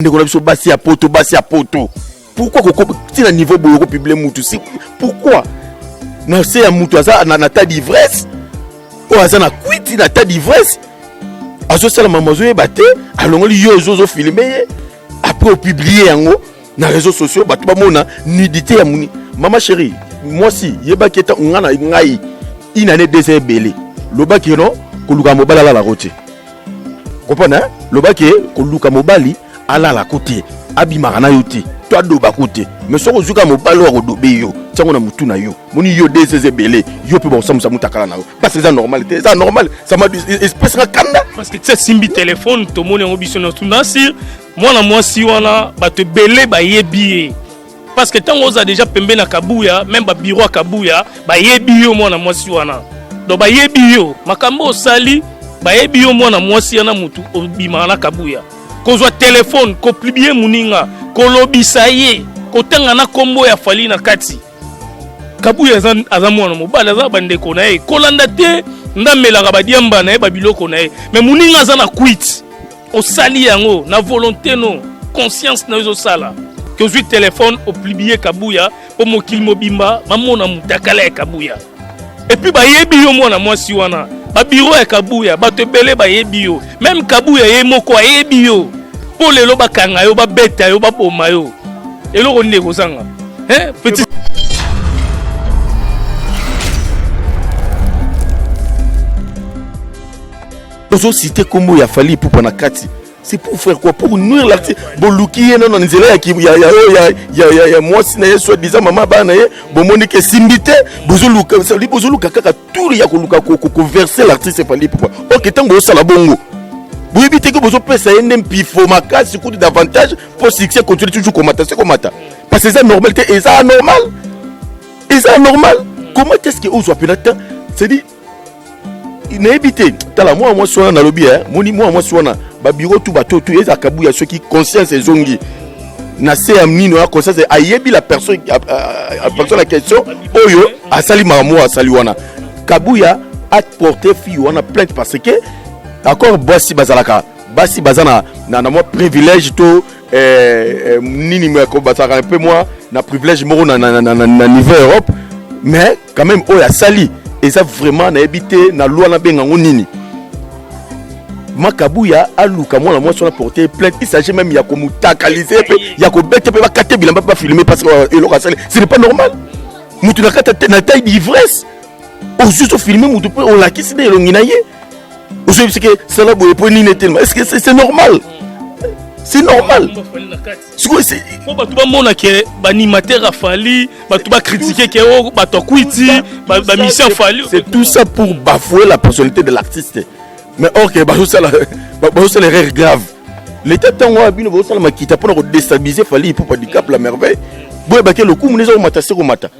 Basi à poto. Pourquoi si le niveau boyoko publier mutu si pourquoi na c'est un mutu ça na ta d'ivresse ou ça na quit na ta d'ivresse azo sala mamazo ebate alongoli yo zo filmer après publier yango na réseaux sociaux batu ba mona nudité ya muni maman chérie moi si yeba keta ngana ngai une année deux belé loba ki non ko luka mobala la route comprendre loba ki ko luka mobali ala la côté abimaka na yo te to adoba côté mais soko zuka mobali wa kodobe yo tiango na mutu na yo moni yo des belé yo pe bon samusa mutakala na yo parce que c'est normal ça m'a espèce na kanda parce que tu sais simbi téléphone to moni ngo biso na tuna si moi si wana ba te belé ba yebi parce que tango za déjà pembe na kabuya même ba bureau à kabuya ba yebi yo moi si wana do ba yebi yo makambo sali ba yebi yo moi si yana mutu obima na kabuya kozwa téléphone ko publier muninga ko lobisa ye ko tanga na kombo ya fali na kati kabuya aza mwana mobala za bandeko na ye ko landa te ndamela ka badiamba na ye babiloko na ye mais muninga za na quit o sali yango na volonté no conscience na yo sala que je téléphone au publier kabuya pour mokil mobimba mamona mutakala ya kabuya et puis ba yebi yo mwana mwasi wana ba bureau ya kabuya ba te belé ba yebi yo même kabuya ye moko yebi yo pour lelo ba kanga yo ba beta yo ba boma yo eloko ndeko sanga petit Ozo cité kombo ya fali pour panakati c'est pour faire quoi pour nuire l'artiste boluki non non nzela ya moi si na yeso disant maman bana ye bomoni ke simbité bozoluka kaka tout ya koluka ko verser l'artiste fali pourquoi OK tango sala bongo vous évitez que vous pesa ende pifo makasi coup davantage pour succès continuer toujours comme c'est comme ça parce que c'est normalité et ça normal comment est-ce que ozo apelata c'est dit n'a évité tala moi soit na lobby moni moi soit na ba bureau tout bateau tout eza kabuya ceux qui conscience ezongi na c'est amnino ya conscience ayebi la personne la question oyo asali mamo asali wana kabuya a porté fi wana plainte parce que d'accord basi bazalaka basi bazana na moi privilège to nini me ko bazaka un peu moi na privilège moro na niveau Europe mais quand même oyo asali et ça vraiment na habité na loi na benga nini makabuya aluka moi sur la portée plainte il s'agit même ya ko mutakaliser ya ko bete pe ba kate bilamba pas filmer parce que ce n'est pas normal mutu na kata na taille d'ivresse au juste filmer mutu pe on la kisi de longina ye au juste que ça la boye po nini tellement est-ce que c'est normal c'est normal. Faut pas tout le monde qui est animateur a fallu, pas tout critiquer qui est pas tout quitté, pas mission fallu. C'est tout ça pour bafouer la personnalité de l'artiste. Mais ok, bah ça les règles graves. L'état tant on a bien vous ça m'a quitté pour déstabiliser fallu pour pas handicap la merveille. Boy bah le coup nous mata c'est mata.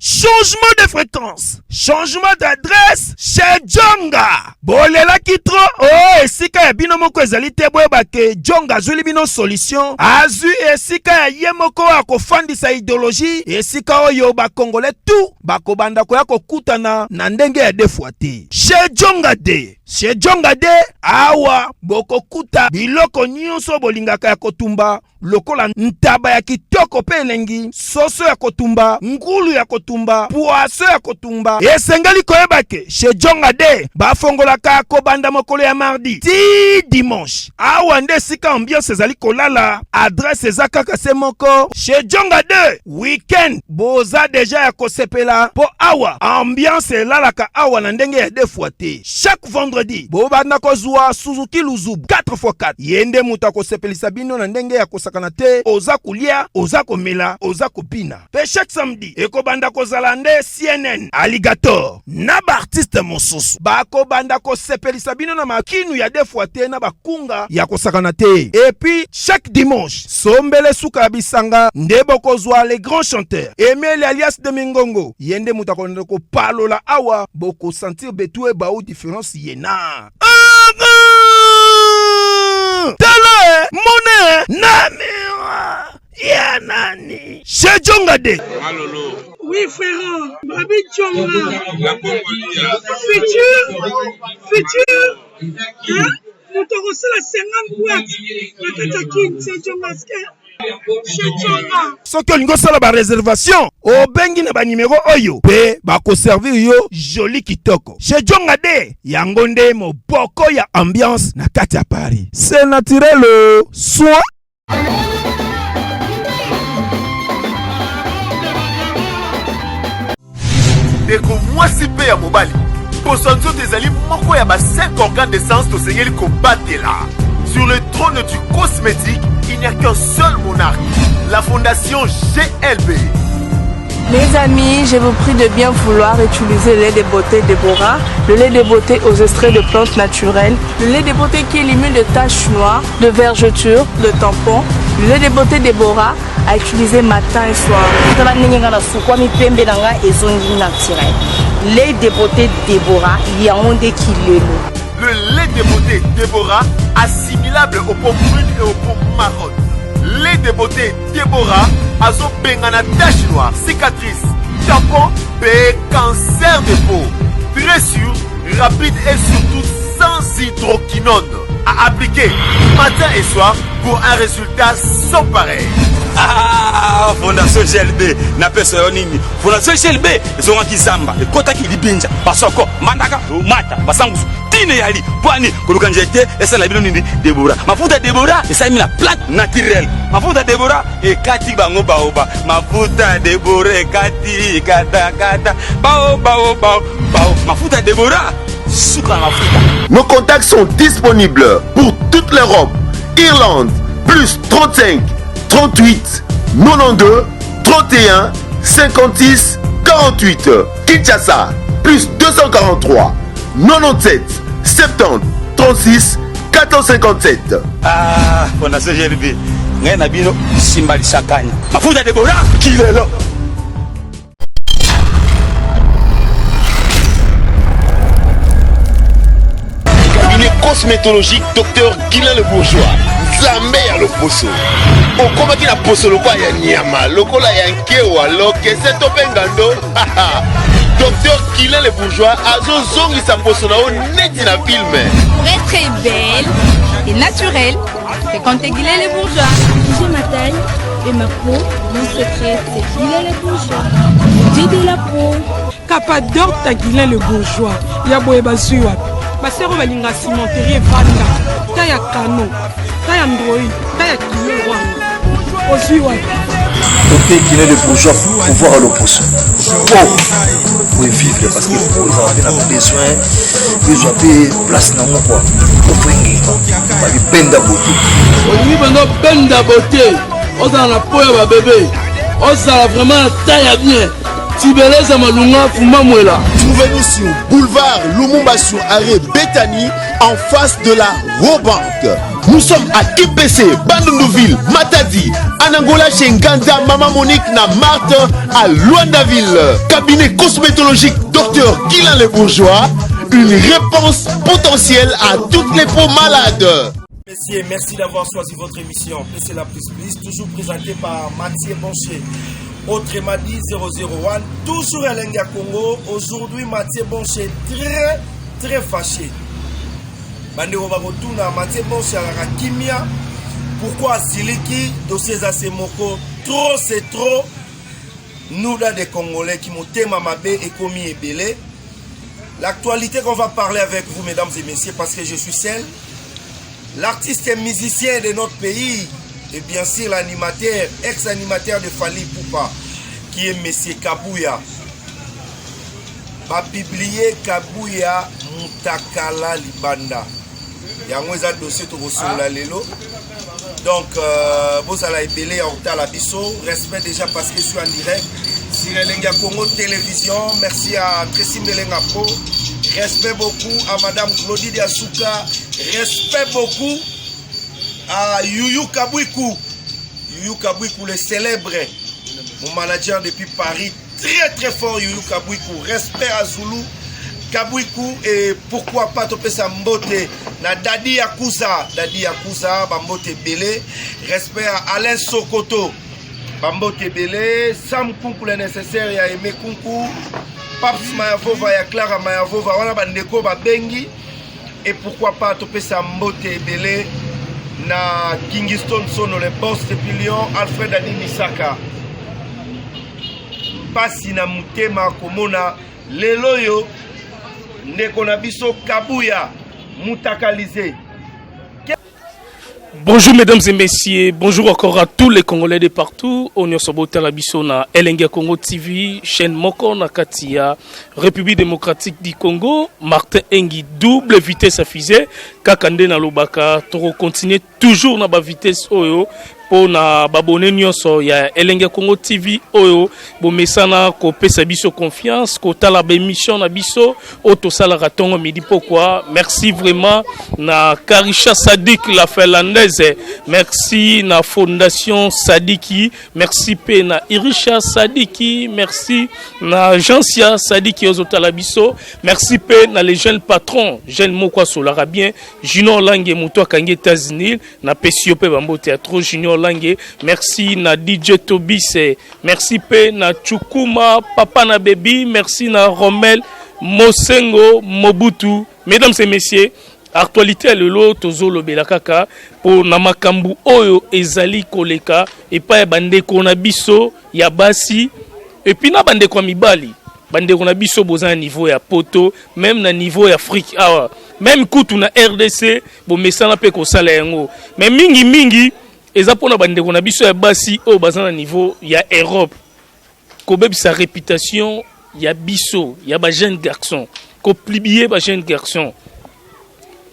Changement de fréquence, changement d'adresse chez Djonga. Bolela kitro, oh, esika ya bino moko ezali te boyeba ke Djonga azuli bino solution. Azu esika ya ye moko akofandisa idéologie, esika oyo ba Congolais tout bakobanda ko ya kokutana na ndenge ya defuate. Chez Djonga de. Chez Djonga de awa bokokuta biloko nyonso bolingaka ya kotumba lokola ntaba ya kitoko pe elengi, soso ya kotumba, ngulu ya kotumba, poaso ya kotumba. Esengeli koyeba ke chez Djonga de bafongolaka kobanda mokolo ya mardi ti dimanche. Awa nde sika ambiance ezali kolala, adresse eza kaka se moko. Chez Djonga de weekend boza deja ya kosepela po awa ambiance elalaka awa na ndenge ya defuate. Chaque vendredi bobanda kozwa Suzuki Luzubu 4x4 yende muta kosepelisa bino na ndenge ya kosakana te, oza kulia, oza komela, oza kopina. Pe chaque samedi ekobanda kozala nde CNN Alligator na ba artiste mosusu bakobanda kosepelisa bino na makinu ya defuate na bakunga ya kosakana te. Et puis chaque dimanche sombele suka bisanga nde bokozwa les grands chanteurs Emile alias de Mingongo yende muta konde ko palola awa boko sentir betue ba ou différence yena. Tala mone namira ya nani chez Djonga de. Oui frère, Babi Djonga. Futur moto akosala 50 boîte na kati ya kini Sergio Maske chez Djonga. Soki olingi osala bareservation obengi na banimero oyo mpe bakoservir yo joli kitoko chez Djonga de yango nde moboko ya ambiance na kati ya Paris. C'est naturel soin. Deko mwasi pe ya mobali posanzo tezali moko ya ba 5 organes de sens tosengeli kobatela. Sur le trône du cosmétique, il n'y a qu'un seul monarque, la fondation GLB. Mes amis, je vous prie de bien vouloir utiliser le lait de beauté Déborah, le lait de beauté aux extraits de plantes naturelles, le lait de beauté qui élimine les taches noires, de vergetures, de tampons, le lait de beauté Déborah à utiliser matin et soir. Lait de beauté Déborah, il y a un des kilos. Le lait de beauté Déborah, assimilable aux peaux brunes et aux peaux marronnes. Lait de beauté Déborah, azo bengana tache noire, cicatrice, tampon, et cancer de peau. Très sûr, rapide et surtout sans hydroquinone. À appliquer matin et soir pour un résultat sans pareil. Ah, Fondation GLB, na pesa nini? Fondation GLB, zonga kizamba, ekota ki libinja, basoko, mandaka, mata, basangusu, tine yali, poani, koluka njete, esa la bino nini Déborah. Mafuta Déborah, esa mi la plate naturelle. Mafuta Déborah, ekati bango baoba. Mafuta Déborah, ekati kata kata, bao. Mafuta Déborah, suka mafuta. Nos contacts sont disponibles pour toute l'Europe. Irlande, plus 35 38 92 31 56 48. Kinshasa, plus 243 97 70 36 457. Ah, Fondation GLB, ngai na bino simbali sakanya. Mafuta Déborah, kilelo. Cosmétologique Dr Guilain le Bourgeois. Zambé à l'opposo. Au combat qui n'a pas le quoi ya nyama, lokola ya nkewa, lokese topengando. Dr Guilain le Bourgeois azo zongi sa poso na neti na film. Pour être belle et naturelle, fréquentez Guilain le Bourgeois. J'ai ma taille et ma peau, mon secret c'est Guilain le Bourgeois. J'ai de la peau. Capador ta Guilain le Bourgeois. Ya boye bazui wapi. Basero balinga cimenterie vanda. Ta ya kano. Ta ya ndroi. Ta ya kilo wanga. Ozui wapi. Côté Guilain le Bourgeois pour voir l'opposition. Pour vivre parce que pour ils ont besoin ils ont place dans mon quoi. Pour finir. Pas du benda beauté. Oui, benda beauté. On a la peau à bébé. On a vraiment taille bien. Tibeleza Malunga Fumamwela. Trouvez-nous sur boulevard Lumumba sur arrêt Bethany en face de la Robank. Nous sommes à IPC, Bandundouville, Matadi, Anangola chez Nganda, Mama Monique na Marthe à Luandaville. Cabinet cosmétologique Dr Guilain le Bourgeois, une réponse potentielle à toutes les peaux malades. Messieurs, merci d'avoir choisi votre émission. C'est la plus, toujours présentée par Mathieu Boncher. Autrement dit 001, toujours à Lenga Congo. Aujourd'hui, Mathieu Boncher très fâché. Bandero Bagotuna, Mathieu Boncher à la Kimia. Pourquoi Siliki, dossier Asemoko, trop c'est trop. Nous là des Congolais qui m'ont téma mabé et commis et belé. L'actualité qu'on va parler avec vous, mesdames et messieurs, parce que je suis seul. L'artiste et musicien de notre pays, et bien sûr l'animateur, ex-animateur de Fali Poupa, qui est Monsieur Kabouya. Va publier Kabouya Mutakala Libanda. Il y a un dossier sur la Lelo. Donc, vous allez belé en retard la bisso. Respect déjà parce que je suis en direct. Sirelenga Congo Télévision. Merci à Christine Melengapo. Respect beaucoup à Madame Claudie Diasuka. Respect beaucoup à Youyou Kabouikou. Youyou Kabouikou, le célèbre, mon manager depuis Paris. Très fort, Youyou Kabouikou. Respect à Zoulou Kabouikou. Et pourquoi pas topé sa mbote na Dadi Yakuza. Dadi Yakuza, Bambote Belé. Respect à Alain Sokoto. Bambote Belé. Sam Kunku, le nécessaire, il y a Aimé Kunku. Paps Mayavova, il y a Clara Mayavova. On a Bandeko Babengi. et pourquoi pas topesa mbote ebele na Kingston Sono le boss depuis Lyon Alfred Adi Misaka pasi na mutema komona lelo yo ndeko na biso Kabuya mutakalize. Bonjour mesdames et messieurs, bonjour encore à tous les Congolais de partout. On est sur Botelabisson na Elenga Congo TV, chaîne Moko na Katia, République démocratique du Congo, Martin Engi, double vitesse à fusée, Kakande na Lobaka, Toro continue toujours na ba vitesse oyo. Po na babone nyonso ya Elenga Congo TV oyo bomesana ko pesa biso confiance ko tala ba émission na biso auto sala ratongo midi pourquoi merci vraiment na Karisha Sadik la finlandaise, merci na Fondation Sadiki, merci pe na Irisha Sadiki, merci na Agencia Sadiki ozotala biso, merci pe na les jeunes patrons jeune moko solara bien Junior Lange muto kangi États-Unis na pesio pe bambo théâtre Junior Lange, merci na DJ Tobis, merci pe na Chukuma Papa na Baby, merci na Romel Mosengo Mobutu. Mesdames et messieurs, actualité lelo tozolo belakaka pour na makambu oyo ezali koleka et pa bande ko na biso ya basi et puis na bande ko mibali bande ko na biso boza niveau ya poto même na niveau ya Afrique awa même kutu na RDC bo mesana pe ko sala yango mais mingi eza pona bande ko na biso ya basi o baza na niveau ya Europe ko bebi sa réputation ya biso ya ba jeune garçon ko plibier ba jeune garçon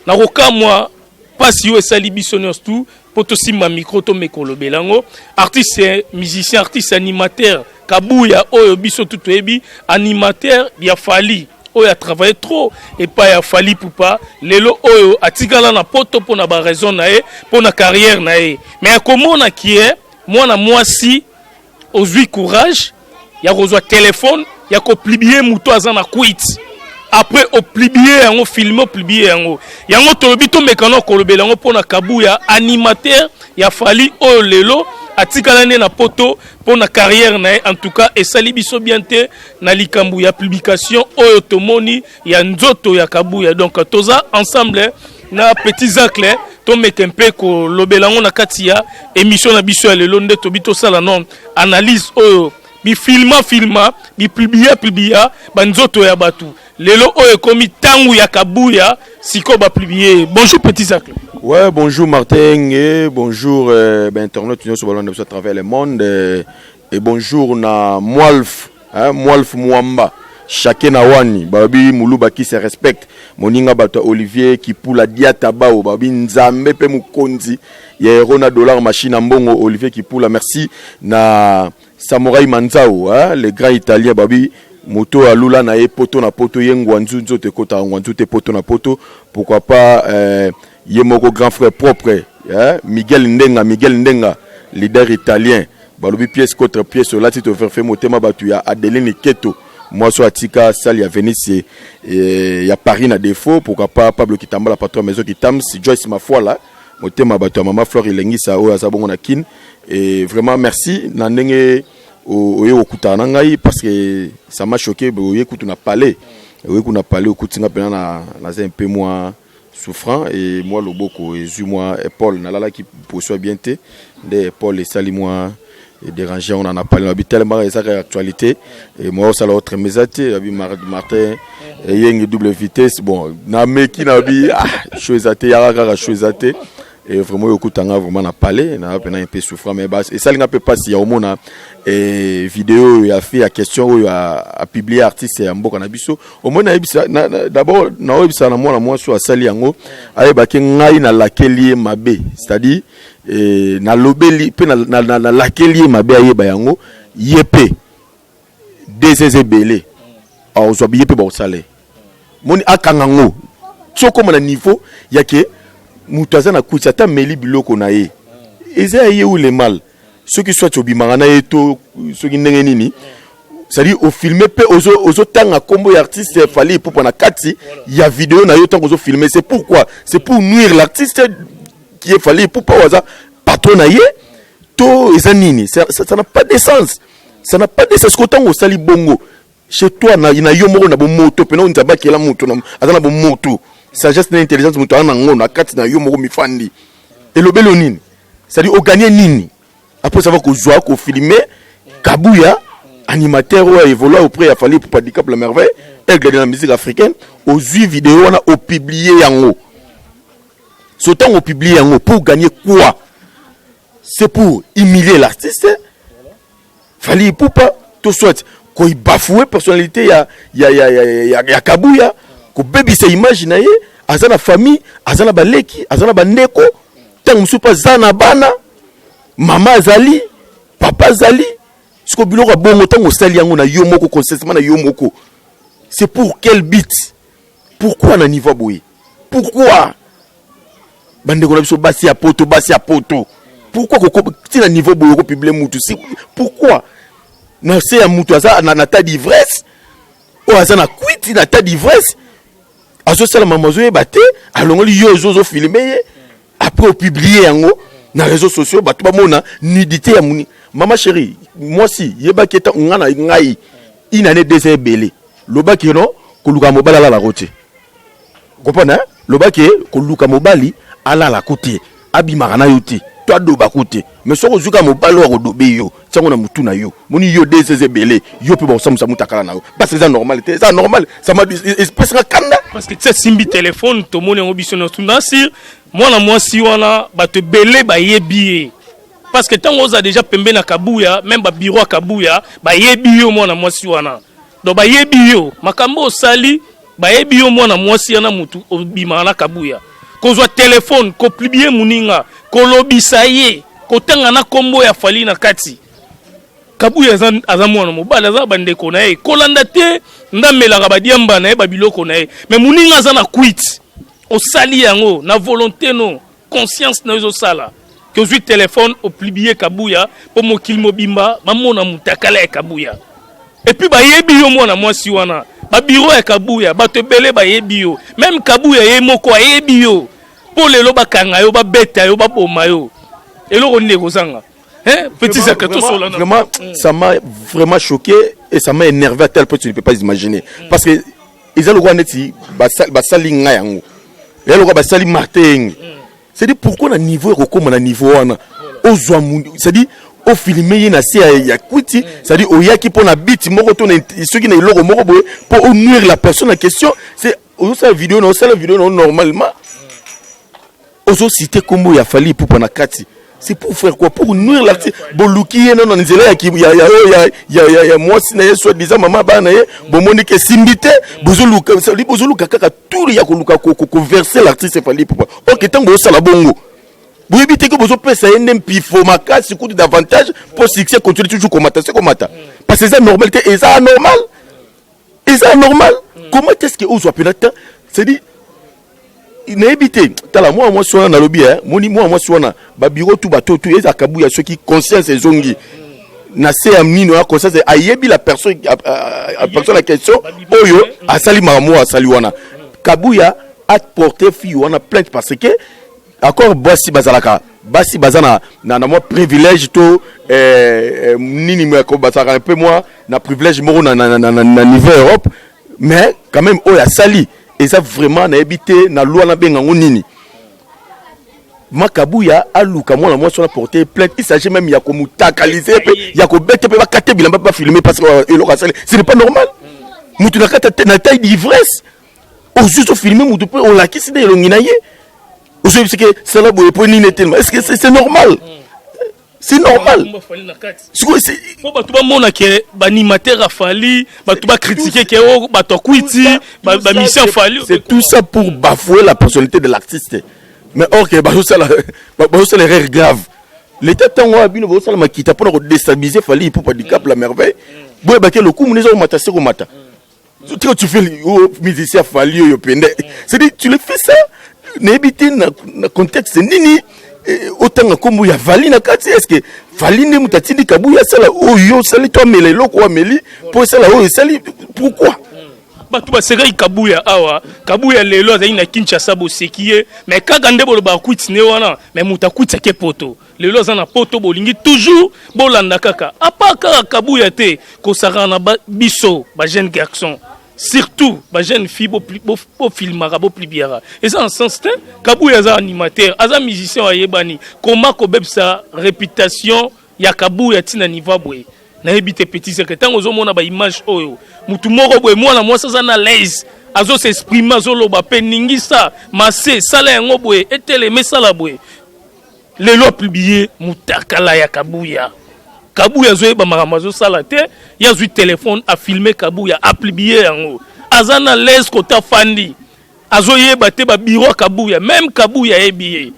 na roka moi pasi yo esali biso tout poto simba micro to mekolo belango artiste musicien artiste animateur Kabuya oyo biso tout ebi animateur ya Fali oyo a travaillé trop et pas ya Fali Poupa lelo oyo atikala na poto pona ba raison na e pona carrière na e mais komona qui est mwana mwasi ozui courage ya kozwa téléphone ya ko plibier muto azana quit après au plibier yango filmer plibier yango tolobi to mekano ko lobela yango pona Kabuya animateur ya Fali oyo lelo atikala ne na poto pona carrière na en tout cas et sali biso bien te na likambu ya publication oyo tomoni ya nzoto ya Kabuya donc toza ensemble na petit zacle to mekempe ko lobelango na katia émission na biso ya lelo nde to bito sala non analyse oyo bi filma bi publier banzoto ya batu lelo oyo komi tangu ya Kabuya siko ba publier. Bonjour petit zacle. Ouais, bonjour Martin et bonjour internaute sur Ballon de à travers le monde et bonjour na Mwalf Mwalf Mwamba chacun na wani babi muluba qui se respecte moninga bato Olivier qui pour la diata bao babi nzambe pe mukonzi ya erona dollar machine mbongo Olivier qui pour la merci na Samurai Manzao le grand italien babi moto alula na poto na poto yengwanzu nzote kota ngwanzu te poto na poto pourquoi pas Yemoko grand frère propre, Miguel Ndenga, leader italien. Balobi pièce contre pièce, là tu te fais motema batu ya Adeline Keto. Moi sur Atika, Sali à Venise, il y a Paris na défaut, pourquoi pas Pablo Kitamba la patron maison Kitam, si Joyce ma foi là, motema batu maman Fleur Ilengi sa o azabongo na kin et vraiment merci na ndenge oyo okutana ngai parce que ça m'a choqué oyo kutuna parler. Oyo kuna parler okutinga pena na un peu moins souffrant et moi le beaucoup et moi Paul nalala qui poursuit bien té de Paul et sali moi dérangé on en a parlé tellement ça actualité et moi ça l'autre mesate abi Martin et yeng double vitesse bon na meki na bi chose até yaka chose até et vraiment okutanga vraiment na parler na pena un peu souffrant mais bas et ça n'a pas passer au mona et vidéo il a fait la question il a publié artiste ya mboka na biso au mona d'abord na obisa na moi sur asali yango ayeba ke ngai na lakeli mabe c'est-à-dire na lobeli pe na lakeli mabe ayeba yango yepe DZZBL a ozobiye pe ba osale moni akangango tsoko na niveau yake mutaza na kucha ta meli biloko na ye eza ye ou le mal ceux qui soit obimanga na eto ceux qui ndenge nini c'est-à-dire au filmer pe ozo tanga combo artiste fallait pour na kati ya vidéo na yo tant ozo filmer c'est pourquoi c'est pour nuire l'artiste qui est fallait pour pas waza patron na ye to eza nini ça n'a pas de sens ça n'a pas de sens qu'autant au sali bongo chez toi na yo moko na bo moto pe na nzaba kela moto na azana bo moto sagesse na intelligence moto ana ngo na kati na yo moko mifandi elobelo nini c'est-à-dire au gagner nini après savoir que joie ko filmer Kabuya animateur ou évoluer auprès il a fallu pour handicap la merveille aigle de la musique africaine aux 8 vidéos on a au publier yango sautant au publier yango pour gagner quoi c'est pour humilier l'artiste fallait pour pas tout soit ko bafouer personnalité ya Kabuya ko baby c'est image na ye azana famille azana baleki azana bandeko tant musupa zana bana mama azali papa azali ce biloko bongo tango sali yango na yo moko consciemment na yo moko c'est pour quel but pourquoi na niveau boye pourquoi bandeko na biso basi ya poto pourquoi ko tina niveau boye ko publier mutu si pourquoi na c'est ya mutu aza na ta d'ivresse o aza na kwiti na ta d'ivresse azo sala mamazo e baté alongoli yo zo filmer après au publier yango na réseaux sociaux batu ba mona nudité ya muni mama chérie moi si yeba keta ngana ngai inane dese belé loba kino koluka mobala la route comprendre loba ke koluka mobali ala la côté abimaka na yote to adoba côté mais soko zuka mobali wa dobe yo tsango na mutu na yo moni yo dese belé yo pe ba osamusa mutakala na yo parce que c'est normal c'est normal ça m'a espèce ka kanda parce que tu simbi téléphone to moni ngo biso na tunasi moi si wana ba te belé ba yebi parce que tant on a déjà pembé na Kabuya même ba bureau Kabuya ba yebi yo moi si wana donc ba yebi yo makambo sali ba yebi yo moi si wana mutu obima na Kabuya ko zo téléphone ko publier muninga ko lobisa ye ko tanga na kombo ya fali na kati Kabuya aza mwana mobala aza bandeko na ye ko landa te ndamela ka badiamba na ye ba biloko na ye mais muninga aza na quit au sali yango na volonté non conscience na zo sala que je téléphone au publier Kabuya pour mo kilmo bimba mamona mutakala ya Kabuya et puis ba yebi yo mwana mwasi wana ba bureau ya Kabuya ba te belé ba yebi yo même Kabuya ye moko yebi yo pour lelo ba kanga yo ba beta yo ba boma yo eloko ndeko sanga petit secret sur là vraiment ça m'a vraiment choqué et ça m'a énervé à tel point que tu ne peux pas imaginer parce que ils ont le droit neti ba sali nga yango et le droit ba sali martin c'est-à-dire pourquoi na niveau comme na niveau wana ozwa c'est-à-dire au filmer na si ya kwiti c'est-à-dire au yaki pour na beat moko to na ceux qui na logo moko boy pour nuire la personne en question c'est au sa vidéo non normalement ozo citer kombo ya fali pour na kati c'est pour faire quoi pour nuire l'artiste boluki non nzela ya moi si na yeso disant maman bana ye bomoni ke simbité bozoluka kaka tout ya koluka ko verser l'artiste fali pour OK tango sala bongo vous évitez que vous oppressez un pifo makasi coup davantage pour succès continue toujours comme c'est comme ça parce que c'est normal et ça normal comment est-ce que vous appelez ça c'est dit n'ébité tala moi soit na lobby moni moi soit na ba bureau tout bateau tout et Kabuya ceux qui conscience zongi na c'est amnino a conscience ayebi la personne la question oyo asali mamo asali wana Kabuya a porté fille wana plainte parce que encore basi bazalaka basi bazana na moi privilège to nini moi ko bazaka un peu moi na privilège mo na niveau Europe mais quand même oya sali et ça vraiment na habité na loi na benga nini Kabuya aluka moi sur la portée plainte il s'agit même ya ko mutakaliser ya ko bete pe ba kate bilamba pas filmer parce que ce n'est pas normal mutu na kata na taille d'ivresse au juste filmer mutu pe on la kisi de longinaye est-ce que c'est là pour nini tellement est-ce que c'est normal c'est normal faut ba tuba mona ke ba animateur a fali ba tuba critiquer ke o ba to kwiti ba mission fali c'est tout ça pour bafouer la personnalité de l'artiste mais OK ba ça l'erreur grave l'état tango abino ba ça la makita pour déstabiliser fali pour handicap la merveille boye ba ke le coup munezo mata seko mata tu fais musicien fali yo pende c'est-à-dire tu le fais ça n'ébiter na contexte nini autant comme ya vali na kati est-ce que vali ne mutatindi Kabuya sala oyo sali to mele loko meli pour sala oyo sali pourquoi batu ba serai Kabuya awa Kabuya lelo za ina Kinshasa bo sekiye mais kaka ndebo ba kwiti ne wana mais mutakwita ke poto lelo za na poto bolingi toujours bolanda kaka apaka Kabuya te ko sara na biso ba jeune garçon surtout ba jeune fille bo filmera bo plibiara et ça en sens te Kabuya za animateur aza musicien ayebani comment ko sa réputation ya Kabuya tina niveau boy na ebite petit secrétaire ozo mona ba image oyo mutu moko boy mwana mwasa za na l'aise azo s'exprimer azo loba pe ningisa masse sala yango boy etele mesala boy lelo publié mutakala ya Kabuya Kabuya zoe ba maramazo sala te ya zui téléphone a filmer Kabuya a publier yango azana les kota fandi azoye bate ba bureau Kabuya même Kabuya ebiye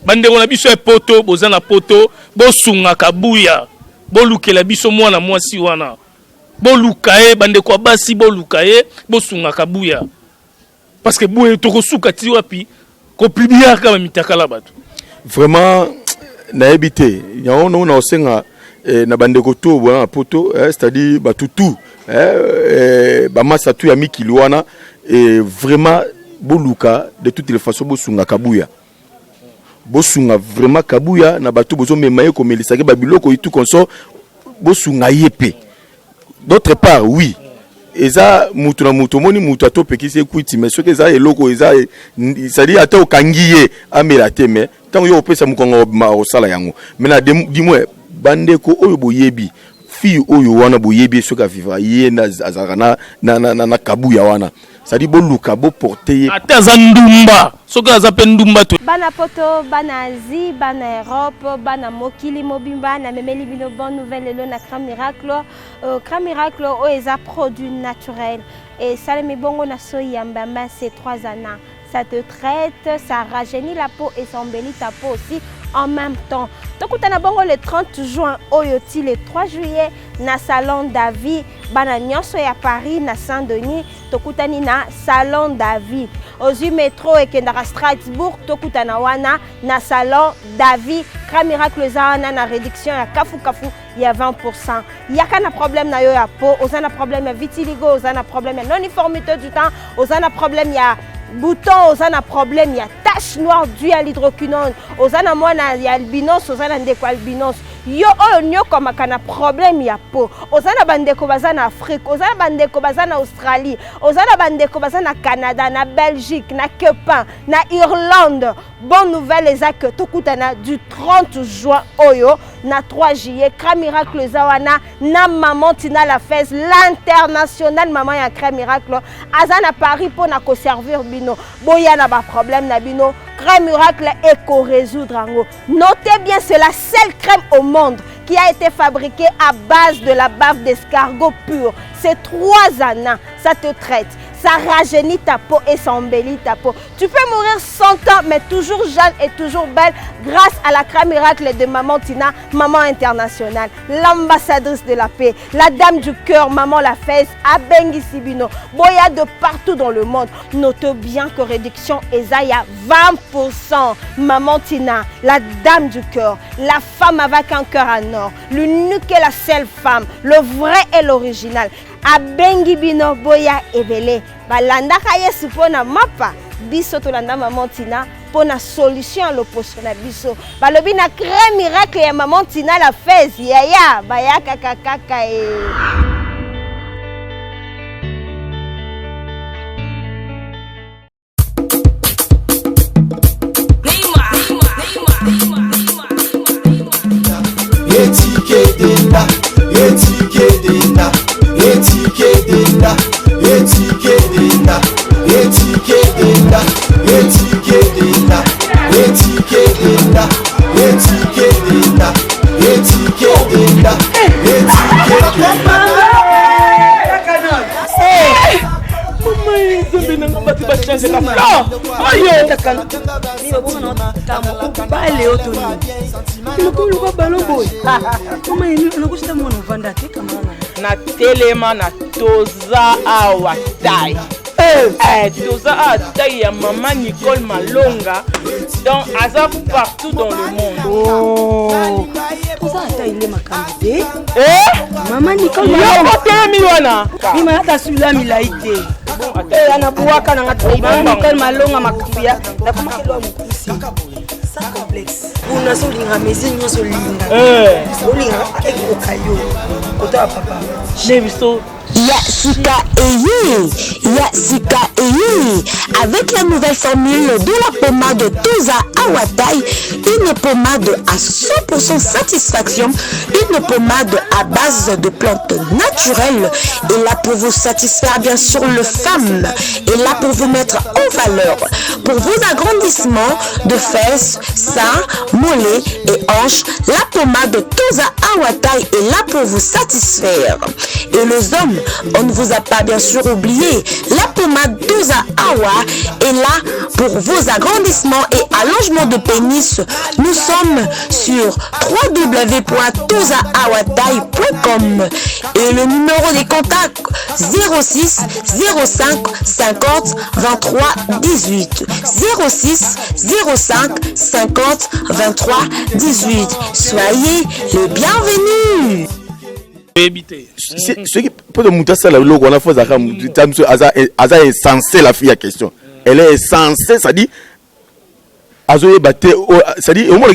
bande na biso e poto bozana poto bosunga Kabuya bolukela biso mwana mwasi wana bolukae bande kwa basi bolukae bosunga Kabuya parce que boye tokosuka ti wapi ko publier kama mitakala bato vraiment na ebité yaona na osenga na bandeko to bwana poto c'est-à-dire batutu ba masatu ya mikili wana et vraiment boluka de toutes les façons bosunga Kabuya bosunga vraiment Kabuya na batu bozo memaye ko melisaki ba biloko itu konso bosunga yepe d'autre part oui eza mutu na mutu moni mutu atopekisi ekuiti mais ce que eza eloko eza c'est-à-dire ata okangiye amela teme tango yo opesa mukongo ma osala yango mais na dis-moi bandeko oyo boyebi fille oyo wana boyebi soka viva yena azarana na Kabuya wana c'est-à-dire boluka bo porter ata zandumba soka zape ndumba to bana poto bana Asie bana Europe bana mokili mobimba na memeli bino bonne nouvelle le na Crème Miracle o eza produit naturel et ça le bongo na soyamba c'est 3 ans ça te traite, ça rajeunit la peau et ça embellit ta peau aussi en même temps. Tokutana bongo le 30 juin, oyoti le 3 juillet, na salon David, bana nyonso ya Paris, na Saint-Denis, tokutani na salon David. Ozu métro et kendara Strasbourg, tokutana wana na salon David. Crème Miracle zana na réduction ya kafu il y a 20%. Il y a qu'un problème na yo ya peau, ozana problème ya vitiligo, ozana problème ya non-uniformité du temps, ozana problème ya bouton, ozana problème ya tache noire due à l'hydroquinone, ozana mwana ya albinos, ozana ndeko albinos. Yo oyo nyoko makana problème ya peau, ozana bandeko bazana Afrique, ozana bandeko bazana Australie, ozana bandeko bazana Canada, na Belgique, na Quepan, na Irlande. Bonne nouvelle ezaka tokutana du 30 juin oyo na 3 juillet Crème Miracle zawana na maman Tina la Fès l'international maman ya Crème Miracle azana Paris pour na ko servir bino boya na ba problème na bino Crème Miracle éco résoudre ango. Notez bien, c'est la seule crème au monde qui a été fabriquée à base de la bave d'escargot pur. C'est 3 années, ça te traite. Ça rajeunit ta peau et ça embellit ta peau. Tu peux mourir 100 ans, mais toujours jeune et toujours belle grâce à la Crème Miracle de Maman Tina, maman internationale, l'ambassadrice de la paix, la dame du cœur, Maman la Fès, Abengi Sibino, Boya de partout dans le monde. Notez bien que réduction Ezaya 20%. Maman Tina, la dame du cœur, la femme avec un cœur en or, l'unique et la seule femme, le vrai et l'original. Abengi bino boya ebele balanda yesu pona mapa biso tolanda Maman Tina pona solution à l'opposition na biso balobi na Crème Miracle ya Maman Tina la Fès yaya bayaka kakaka na telema na toza awa tai toza awa tai ya Maman Nicole Malonga donc aza partout dans le monde. Toza awa il est makande Maman Nicole Malonga telemi wana ni malata sula milaite ana buwaka na ngatai Maman Nicole Malonga makuya na kama kilo mkusi sans complexe. Una solinga mesinyo solinga. Solinga ekokayo. Kota papa. Nebiso Sika Eye, avec la nouvelle formule de la pommade Toza Awatai, une pommade à 100% satisfaction, une pommade à base de plantes naturelles, et là pour vous satisfaire bien sûr le femme, et là pour vous mettre en valeur, pour vos agrandissements de fesses, seins, mollets et hanches, la pommade Toza Awatai est là pour vous satisfaire. Et les hommes, on ne vous a pas bien sûr oublié, la pommade Toza Awa est là pour vos agrandissements et allongements de pénis. Nous sommes sur www.tozaawatai.com et le numéro des contacts 06 05 50 23 18 06 05 50 23 18. Soyez les bienvenus. Ce qui peut monter ça, le logo, on a fait ça, est censé la fille à question. Elle est censée, ça dit, ça dit, au moins,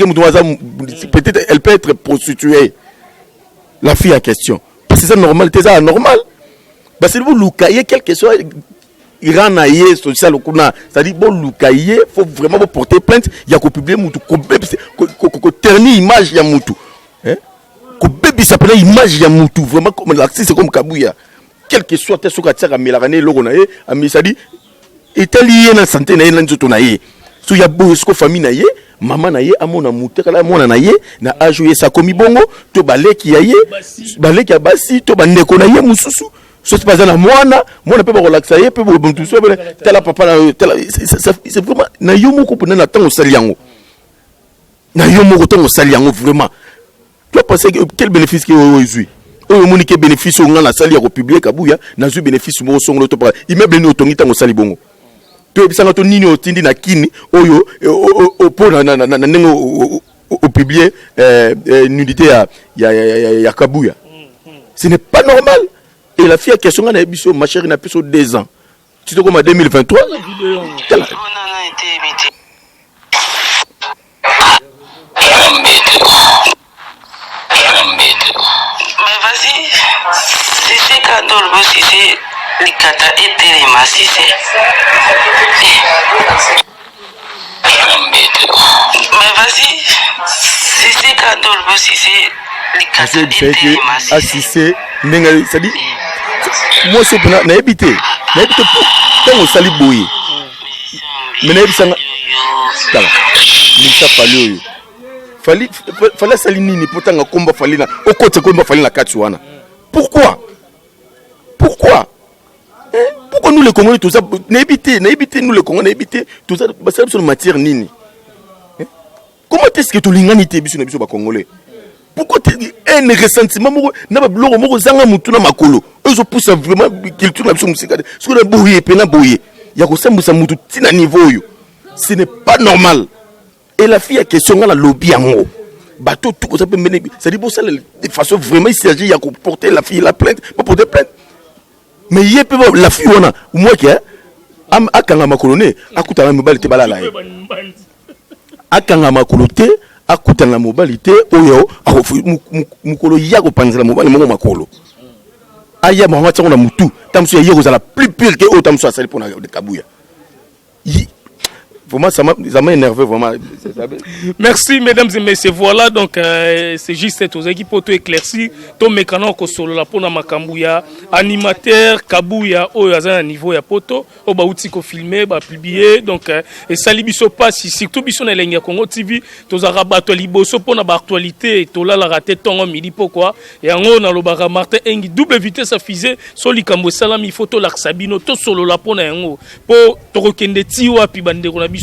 peut-être, elle peut être prostituée. La fille à question. Parce que c'est normal, c'est ça normal. Parce que vous loucaillez quelque chose, il rend naïe, social, c'est-à-dire, bon, loucaillé, il faut vraiment porter plainte, il y a qu'au publier, qu'on ternit l'image, il y a Moutou. Que bébé s'appelle image ya mutu vraiment comme l'artiste comme Kabouya quel que soit ce que tu as mélané logo na ye ami ça dit est lié na santé na ye na nzoto na ye so ya bo ce famille na ye maman na ye amona mutu kala mona na ye na ajouer ça comme bongo to baleki ya ye baleki ya basi to bandeko na ye mususu so c'est pas na mwana peut ba relaxer ye peut bon tout ça tela papa c'est vraiment na yo moko pour na tango saliango na yo moko tango saliango vraiment. Tu as pensé que quel bénéfice qu'il y a aujourd'hui? Quel bénéfice on a la salle au public Kabouya, n'a eu bénéfice au son l'auto par immeuble no tongi tango sali bongo. Tu es sans ton nini au tindi na kini oyo au pont na au public nudité ya Kabouya. Ce n'est pas normal. Et la fille a question na biso ma chérie na plus 2 ans. Tu te comme en 2023. Mais vas-y, si c'est cadeau, si c'est les kata et téléma, si c'est. Mais vas-y, si c'est cadeau, si c'est les kata et téléma, si c'est. Ça dit, moi c'est pour n'habiter pour tant au sali boye. Mais n'habiter ça. Nisa fallu. Fallait salinini pourtant combat fallait na au côté combat fallait la katsuana. Pourquoi nous les Congolais tout ça n'habiter nous les Congolais n'habiter tout ça parce que sur matière nini. Comment est-ce que tu l'ingénieux biso na biso ba Congolais? Pourquoi un ressentiment na ba bloko moko zanga mutu na makolo. Eux pousse vraiment culture na biso musika. Ce que boye pena boye. Ya ko sembusa mutu tina niveau yo. Ce n'est pas normal. Et la fille a question à la lobby en haut. Bateau tout ça peut mener. Ça dit pour ça de façon vraiment il s'agit de porter la fille la plainte, pas porter plainte. Mais il y a la fille on a moi qui am akanga makolone akutana mobilité balala. Akanga makolote akutana mobilité oyo mukolo ya ko panzela mobali mo makolo. Aya mwa tsonga na mutu tamso ya ko la plus pire que o tamso asali pour na de Kabouya. Vraiment, ça m'a énervé, vraiment. Merci, mesdames et messieurs. Voilà, donc, c'est juste cette équipe pour tout éclairci. Tout mécanon ko solo la pona makambouya. Animateur, Kabouya, au yaza niveau ya poto. Au baouti ko filmé, ba publié. Donc, et sali biso passe, surtout biso na lenga Congo TV. Tous arabato liboso pona ba actualité. Tout là la raté tongo midi pourquoi. Et en haut, na lo bara Martin Engi, double vitesse à fusée. Soli kambo salami, photo l'aksabino. Tout solo la pona yango. Po, toro kende tiwa, pi bande ko na biso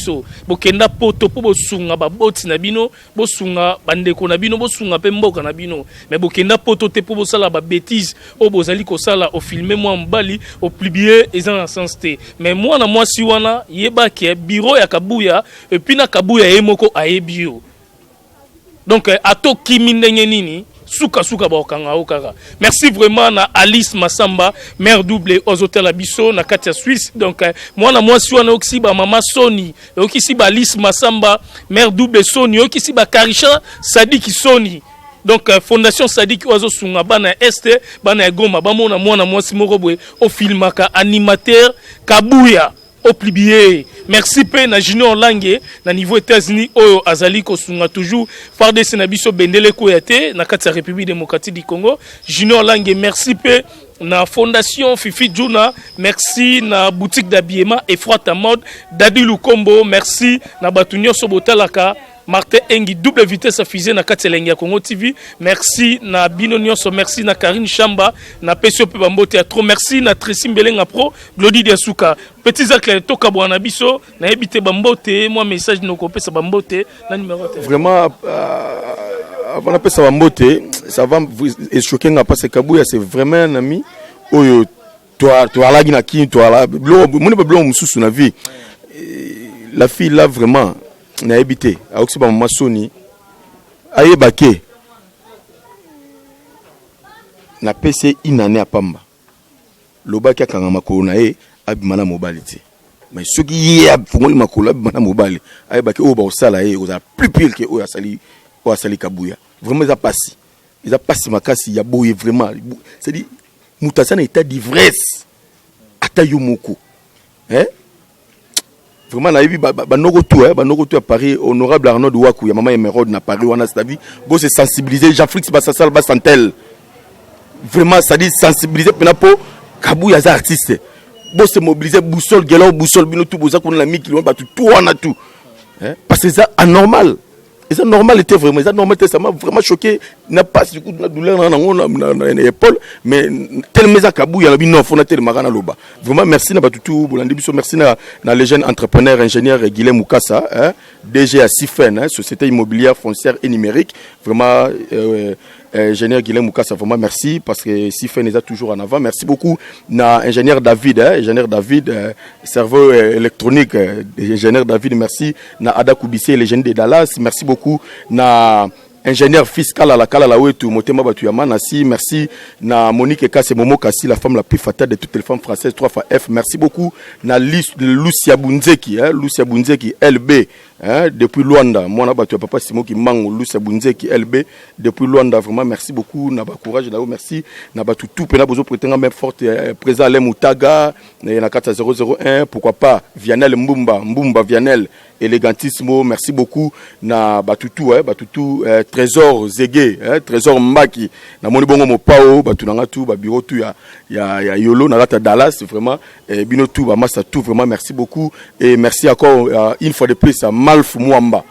bokenda poto po bosunga baboti na bino bosunga bandeko na bino bosunga pe mboka na bino mais bokenda poto te po bosala ba bêtise o bozali ko sala o filmer moi mbali o publier ezan en sens te mais moi na moi si wana yeba ke bureau ya Kabouya et puis na Kabouya yemoko ayebio donc ato kimindenge nini Souka Baokanga Okara. Merci vraiment à Alice Massamba, mère double aux hôtels Abisso, na Katia Suisse. Donc, moi, si on a aussi maman Sony, aussi Alice Massamba, mère double Sony, aussi Karisha Sadiki Sony. Donc Fondation Sadik Oazo Sunga bana este bana Goma bamona mwana mwasi moko boye au filmaka animateur Kabuya au plibier. Merci pe na Junior Lange na niveau États-Unis oyo azali ko sunga toujours farde senabiso bendele ko yate na kati ya République démocratique du Congo. Junior Lange merci pe na Fondation Fifi Juna, merci na boutique d'habillement et frotte à mode Dadi Lukombo, merci na Batunyo Sobotalaka Martin Engi double vitesse à fusée na Katelengia Congo TV, merci na Bino Nyonso, merci na Karine Chamba, na Pesio Pebambo Théâtre, merci na Tracy Mbelenga Pro, Glody Diasuka, petits actes toka bwana biso na ebité bambote, moi message no kopé sa bambote na numéro téléphone. Vraiment avant d'appeler ça bambote, ça va vous choquer parce que Kabuya c'est vraiment un ami. Oyo toi là na qui toi là, mon blanc mususu na vie. La fille là vraiment na habité a aussi ba mama Soni ayebake na PC inane a pamba lobaki akanga makolo na ye abimana mobali te mais soki ye afungoli makolo abimana mobali ayebake o ba osala ye oza plus pire que o asali Kabuya vraiment ils a passé makasi ya boye vraiment c'est dit mutasana état d'ivresse ata yomoko hein. Vraiment, banoko tout à Paris, honorable Arnaud de Wakou, ya maman Emeraude na Paris, on a cette vie. Bon, c'est sensibiliser, Jean-Flix Bassasal Bassantel. Vraiment, ça dit sensibiliser, penapo, Kabuya za artiste. Bon, c'est mobiliser, boussole, guélan, boussole, bino tout, boza, qu'on a mis, tout, on a tout. Parce que c'est anormal. Et ça normal était vraiment, ça normal était, ça m'a vraiment choqué. N'a pas du coup de la douleur dans l'épaule, mais tellement ça Kabuya, il y a non, faut noter le marana loba. Vraiment merci n'a pas tout, merci na les jeunes entrepreneurs, ingénieurs Guilhem Moukassa, DG à Sifen, société immobilière foncière et numérique. Vraiment ingénieur Guilhem Moukassa, vraiment merci parce que Sifen est toujours en avant. Merci beaucoup na ingénieur David, serveur électronique, ingénieur David, merci na Ada Koubissé, les jeunes de Dallas, merci beaucoup na ingénieur fiscal à la Kala Wetu, Motema Batuyama, merci na Monique Kasse Momo Kassi, la femme la plus fatale de toutes les femmes françaises, 3 fois F. Merci beaucoup na Lucia Bunzeki, Lucia Bunzeki LB, depuis Luanda. Moi na Batuya papa Simo qui mango Lucia Bunzeki LB depuis Luanda. Vraiment merci beaucoup na ba courage là, merci na Batu tout pena besoin prétendant même forte présent Alain Moutaga na 4001, pourquoi pas Vianel Mbumba Vianel Elegantissimo, merci beaucoup na Batutu Trésor Zégué, Trésor Mbaki na moni bongo mopao batu nanga tout ba bureau tout ya Yolo na rata Dallas vraiment bino tout ba massa tout vraiment merci beaucoup et merci encore une fois de plus à Malf Mwamba.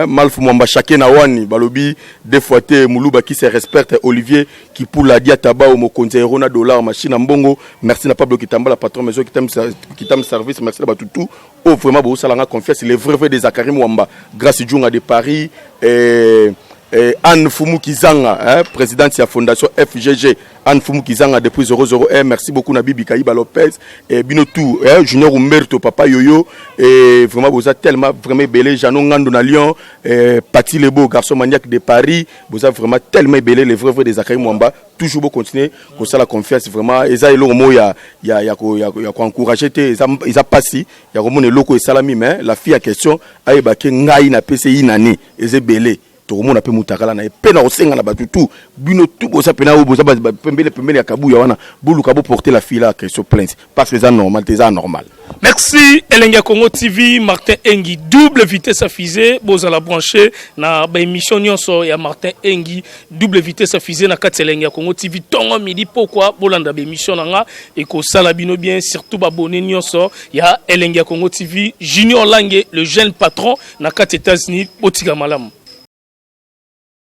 Malf Mwamba chacun na wani balobi deux fois te Muluba qui se respecte Olivier qui pour la diataba au mokonze rona dollar machine mbongo merci na Pablo Kitamba la patron maison qui t'aime service merci na batutu oh vraiment bo salanga confiance les vrais des Zakari Mwamba grâce Djunga de Paris Anne Fumu Kizanga, présidente de la fondation FGG, Anne Fumu Kizanga depuis 001, merci beaucoup Nabibi Kaïba Lopez, et Binotou, Junior Umberto, Papa Yoyo, et vraiment vous êtes tellement vraiment belé, Janon Ngando na Lyon, Pati Lebo, garçon maniaque de Paris, vous êtes vraiment tellement belé, les vrais des Akari Mwamba, toujours beau continuer, comme ça la confiance, vraiment, et ça, il y a encouragé, ils ont passé, il y a vraiment les locaux et salami, mais la fille en question, a ébaqué Ngaï na PCI nani, et c'est belé. Tout le monde a pu moutakala na pena osenga na batutu bino tout boza pena o boza pembele ya Kabuya wana bulu kabo porter la fille là que se plainte parce que c'est normal, c'est anormal. Merci Elenga Congo TV Martin Engi double vitesse à fusée boza la brancher na ba émission nyonso ya Martin Engi double vitesse à fusée na kati Elenga Congo TV tongo midi pourquoi bolanda ba émission nanga et ko sala bino bien surtout ba bonne nyonso ya Elenga Congo TV Junior Lange le jeune patron na kati États-Unis botika malamu.